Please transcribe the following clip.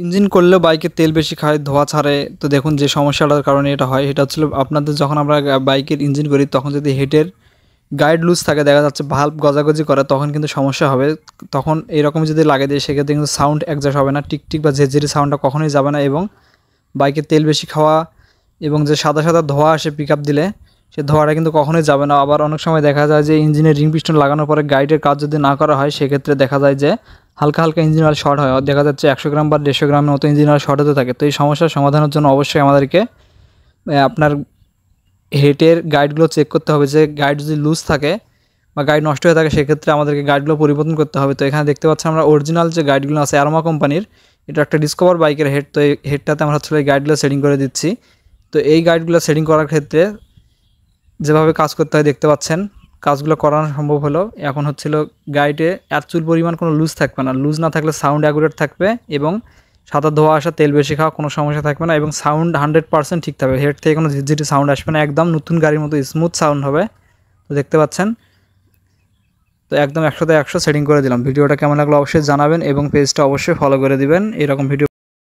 Engine করলেও বাইকের তেল বেশি খায়, ধোঁয়া ছাড়ে। তো দেখুন যে সমস্যাটার কারণে এটা হয়, এটা হচ্ছিল আপনাদের যখন আমরা বাইকের ইঞ্জিন করি তখন যদি হেডের গাইড লুজ থাকে, দেখা যাচ্ছে ভাল্ব গজাগজি করে, তখন কিন্তু সমস্যা হবে। তখন এরকম যদি লাগে দেয় সেক্ষেত্রে কিন্তু সাউন্ড অ্যাডজাস্ট হবে না, টিকটিক বা ঝেরঝেরি সাউন্ডটা কখনোই যাবে না। এবং বাইকের তেল বেশি খাওয়া এবং যে সাদা সাদা ধোঁয়া আসে পিক আপ দিলে, সে ধোঁয়াটা কিন্তু কখনোই যাবে না। আবার অনেক সময় দেখা যায় যে ইঞ্জিনের রিং পিস্টন লাগানোর পরে গাইডের কাজ যদি না করা হয়, সেক্ষেত্রে দেখা যায় যে হালকা হালকা ইঞ্জিন অয়েল শর্ট হয়, দেখা যাচ্ছে 100 গ্রাম বা 150 গ্রামের মতো ইঞ্জিন অয়েল শর্ট হতে থাকে। তো এই সমস্যার সমাধানের জন্য অবশ্যই আমাদেরকে আপনার হেডের গাইডগুলো চেক করতে হবে, যে গাইড যদি লুজ থাকে বা গাইড নষ্ট হয়ে থাকে সেক্ষেত্রে আমাদেরকে গাইডগুলো পরিবর্তন করতে হবে। তো এখানে দেখতে পাচ্ছি আমরা অরিজিনাল যে গাইডগুলো আছে অ্যারোমা কোম্পানির, এটা একটা ডিসকভার বাইকের হেড। তো এই হেডটাতে আমরা হচ্ছে এই গাইডগুলো সেটিং করে দিচ্ছি। তো এই গাইডগুলো সেটিং করার ক্ষেত্রে যেভাবে কাজ করতে হয় দেখতে পাচ্ছেন, কাজগুলো করানো সম্ভব হলো। এখন হচ্ছিল গাইডে চুল পরিমাণ কোনো লুজ থাকবে না, লুজ না থাকলে সাউন্ড অ্যাকুরেট থাকবে এবং সাদা ধোয়া আসা, তেল বেশি খাওয়া কোনো সমস্যা থাকবে না এবং সাউন্ড 100% ঠিক থাকবে। হেড থেকে কোনো ঝিরঝিরি সাউন্ড আসবে না, একদম নতুন গাড়ির মতো স্মুথ সাউন্ড হবে। তো দেখতে পাচ্ছেন, তো একদম 100তে 100 সেটিং করে দিলাম। ভিডিওটা কেমন লাগলো অবশ্যই জানাবেন এবং পেজটা অবশ্যই ফলো করে দিবেন এরকম ভিডিও